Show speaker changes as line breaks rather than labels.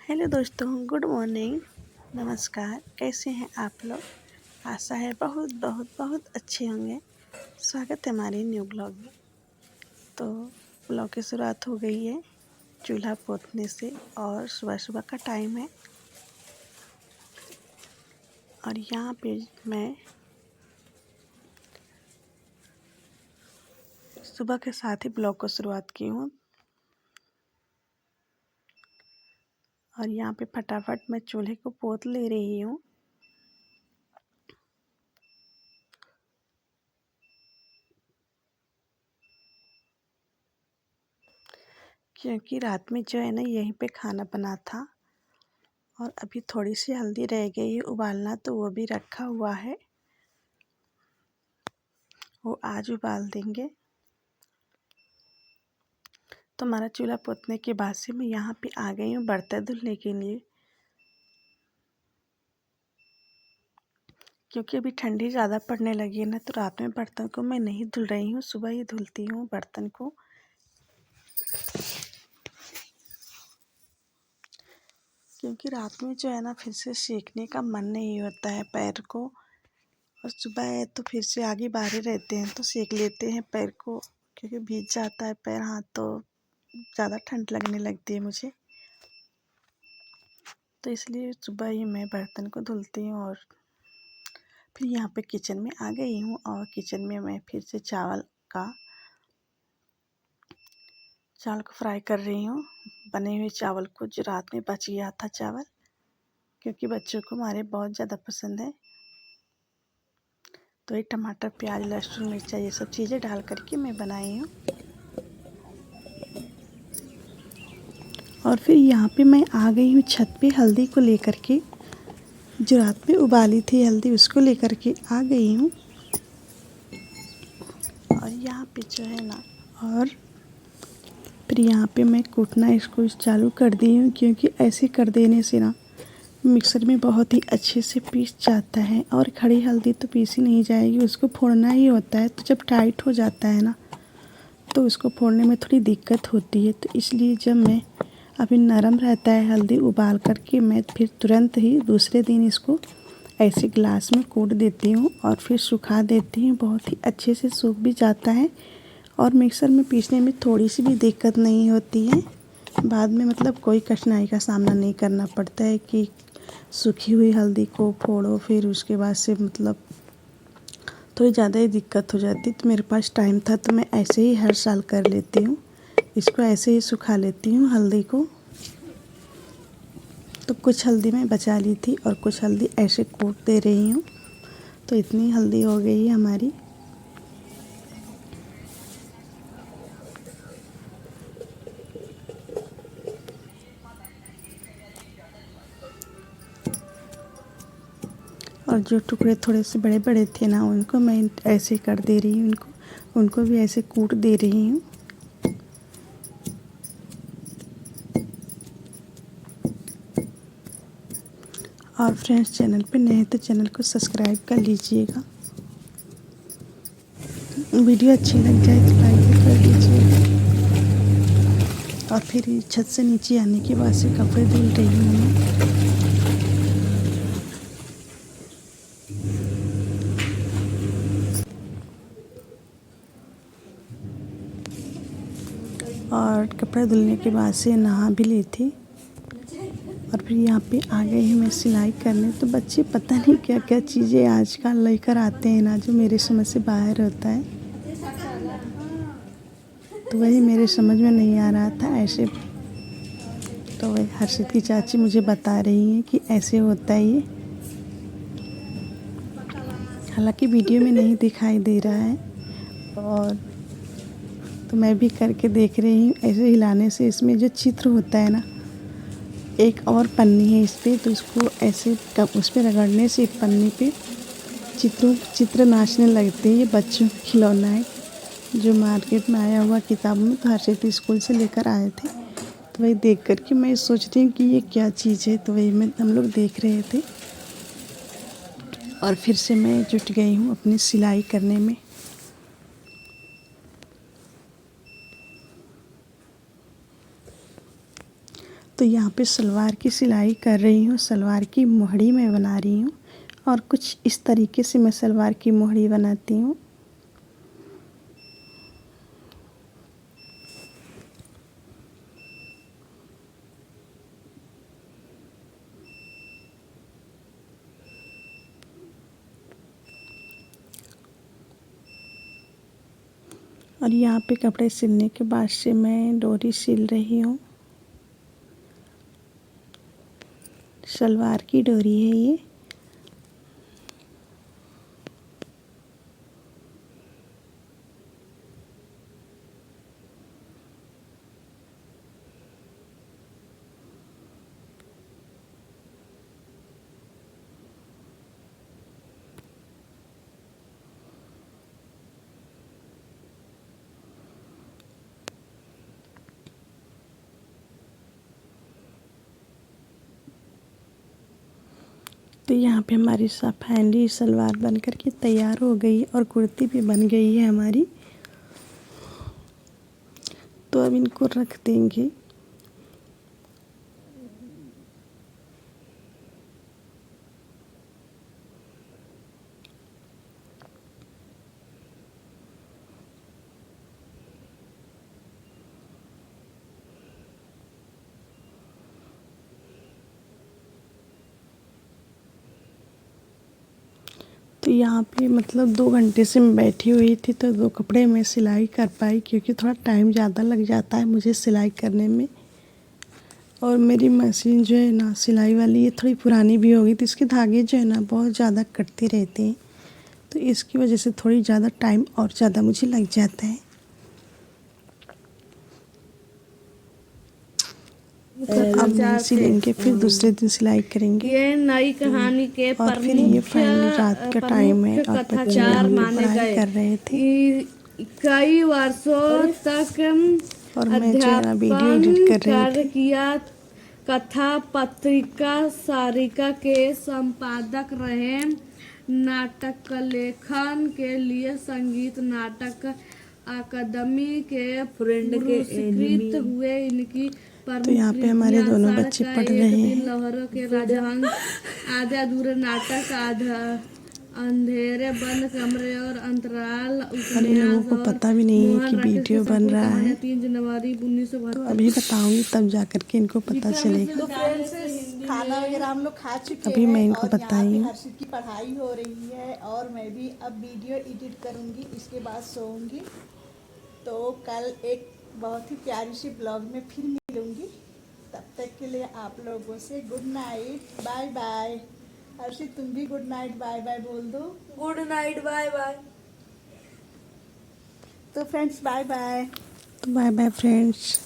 Hello दोस्तों, good morning. नमस्कार। कैसे हैं आप लोग? आशा है बहुत बहुत बहुत अच्छे होंगे। स्वागत है हमारे न्यू ब्लॉग में। तो ब्लॉग की शुरुआत हो गई है चूल्हा पोतने से और सुबह सुबह का टाइम है। और यहाँ पे मैं सुबह के साथ ही ब्लॉग को शुरुआत की हूँ। और यहाँ पे फटाफट मैं चूल्हे को पोत ले रही हूँ। क्योंकि रात में जो है ना यहीं पे खाना बना था और अभी थोड़ी सी हल्दी रह गई है उबालना, तो वो भी रखा हुआ है, वो आज उबाल देंगे। तो हमारा चूल्हा पोतने के बाद से मैं यहाँ पे आ गई हूँ बर्तन धुलने के लिए। क्योंकि अभी ठंडी ज़्यादा पड़ने लगी है ना, तो रात में बर्तन को मैं नहीं धुल रही हूँ, सुबह ही धुलती हूँ बर्तन को। क्योंकि रात में जो है ना फिर से सेकने का मन नहीं होता है पैर को, और सुबह है तो फिर से आगे बाहर रहते हैं तो सेक लेते हैं पैर को, क्योंकि भीग जाता है पैर हाथ, तो ज़्यादा ठंड लगने लगती है मुझे। तो इसलिए सुबह ही मैं बर्तन को धुलती हूँ। और फिर यहाँ पे किचन में आ गई हूँ और किचन में मैं फिर से चावल को फ्राई कर रही हूँ। बने हुए चावल को, जो रात में बच गया था चावल, क्योंकि बच्चों को हमारे बहुत ज़्यादा पसंद है। तो ये टमाटर, प्याज, लहसुन, मिर्चा ये सब चीज़ें डाल करके मैं बनाई हूँ। और फिर यहाँ पे मैं आ गई हूँ छत पे हल्दी को लेकर के। जो रात में उबाली थी हल्दी, उसको लेकर के आ गई हूँ। और यहाँ पे जो है ना, और फिर यहाँ पे मैं कूटना इसको चालू कर दी हूँ, क्योंकि ऐसे कर देने से ना मिक्सर में बहुत ही अच्छे से पीस जाता है। और खड़ी हल्दी तो पीसी नहीं जाएगी, उसको फोड़ना ही होता है। तो जब टाइट हो जाता है ना, तो उसको फोड़ने में थोड़ी दिक्कत होती है। तो इसलिए जब मैं अभी नरम रहता है हल्दी, उबाल करके मैं फिर तुरंत ही दूसरे दिन इसको ऐसे गिलास में कूट देती हूँ और फिर सुखा देती हूँ। बहुत ही अच्छे से सूख भी जाता है और मिक्सर में पीसने में थोड़ी सी भी दिक्कत नहीं होती है। बाद में मतलब कोई कठिनाई का सामना नहीं करना पड़ता है कि सूखी हुई हल्दी को फोड़ो, फिर उसके बाद से मतलब थोड़ी ज़्यादा ही दिक्कत हो जाती। तो मेरे पास टाइम था तो मैं ऐसे ही हर साल कर लेती हूँ, इसको ऐसे ही सुखा लेती हूँ हल्दी को। तो कुछ हल्दी मैं बचा ली थी और कुछ हल्दी ऐसे कूट दे रही हूँ। तो इतनी हल्दी हो गई है हमारी। और जो टुकड़े थोड़े से बड़े बड़े थे ना, उनको मैं ऐसे कर दे रही हूँ, उनको भी ऐसे कूट दे रही हूँ। और फ्रेंड्स, चैनल पे नए हैं तो चैनल को सब्सक्राइब कर लीजिएगा। वीडियो अच्छी लग जाए तो लाइक भी कर लीजिएगा। और फिर छत से नीचे आने के बाद से कपड़े धुल रही हूँ मैं। और कपड़े धुलने के बाद से नहा भी ली थी। और फिर यहाँ पे आ गई हूँ मैं सिलाई करने। तो बच्चे पता नहीं क्या क्या चीज़ें आजकल लेकर आते हैं ना, जो मेरे समझ से बाहर होता है। तो वही मेरे समझ में नहीं आ रहा था ऐसे। तो वही हर्षित की चाची मुझे बता रही हैं कि ऐसे होता है ये। हालांकि वीडियो में नहीं दिखाई दे रहा है, और तो मैं भी करके देख रही हूँ। ऐसे हिलाने से इसमें जो चित्र होता है ना, एक और पन्नी है इस पर, तो उसको ऐसे उस पर रगड़ने से एक पन्नी पे चित्र नाचने लगते हैं। ये बच्चों का खिलौना है जो मार्केट में आया हुआ किताब में, तो हर्षित स्कूल से लेकर आए थे। तो वही देख कर के मैं सोच रही हूँ कि ये क्या चीज़ है। तो वही हम लोग देख रहे थे। और फिर से मैं जुट गई हूँ अपनी सिलाई करने में। तो यहाँ पे सलवार की सिलाई कर रही हूँ, सलवार की मोहरी मैं बना रही हूँ और कुछ इस तरीके से मैं सलवार की मोहरी बनाती हूँ। और यहाँ पे कपड़े सिलने के बाद से मैं डोरी सिल रही हूँ। सलवार की डोरी है ये। तो यहाँ पे हमारी फाइनली सलवार बनकर के तैयार हो गई और कुर्ती भी बन गई है हमारी। तो अब इनको रख देंगे। तो यहाँ पे मतलब 2 घंटे से मैं बैठी हुई थी, तो 2 कपड़े मैं सिलाई कर पाई क्योंकि थोड़ा टाइम ज़्यादा लग जाता है मुझे सिलाई करने में। और मेरी मशीन जो है ना सिलाई वाली, ये थोड़ी पुरानी भी हो गई, तो इसके धागे जो है ना बहुत ज़्यादा कटते रहते हैं, तो इसकी वजह से थोड़ी ज़्यादा टाइम और ज़्यादा मुझे लग जाता है। तो अब नहीं सिलेंगे, फिर दूसरे दिन सिलाई करेंगे।
ये नई कहानी के
और फिर ये फाइनली रात का टाइम है और बच्चे पढ़ाई कर रहे थे
कई वर्षों तक
और मैं जो है ना वीडियो एडिट कर रही
कार्य
थी।
किया। कथा पत्रिका सारिका के संपादक रहे। नाटक लेखन के लिए संगीत नाटक अकादमी के पुरस्कृत हुए। इनकी
तो यहाँ पे हमारे दोनों बच्चे पढ़ रहे हैं।
लहरों के राजहंस, आधे अधूरे नाटक, आधा अंधेरे बंद कमरे और अंतराल
और इन लोगों को पता भी नहीं है कि वीडियो बन रहा है।
3 जनवरी 1972।
तो अभी बताऊंगी तब जा कर के इनको पता चलेगा।
तो खाना वगैरह हम लोग खा चुके
अभी
हैं
मैं इनको
और यहाँ पे
बताई
हर्षित की पढ़ाई हो रही है और मैं भी अब वीडियो एडिट करूँगी, इसके बाद सोऊंगी। तो कल एक बहुत ही प्यारी सी ब्लॉग में फिर मिलूंगी। तब तक के लिए आप लोगों से good night, bye bye. Harshit तुम भी गुड नाइट बाय बाय बोल दो।
Good night, bye bye.
तो फ्रेंड्स बाय बाय।
तो बाय बाय फ्रेंड्स।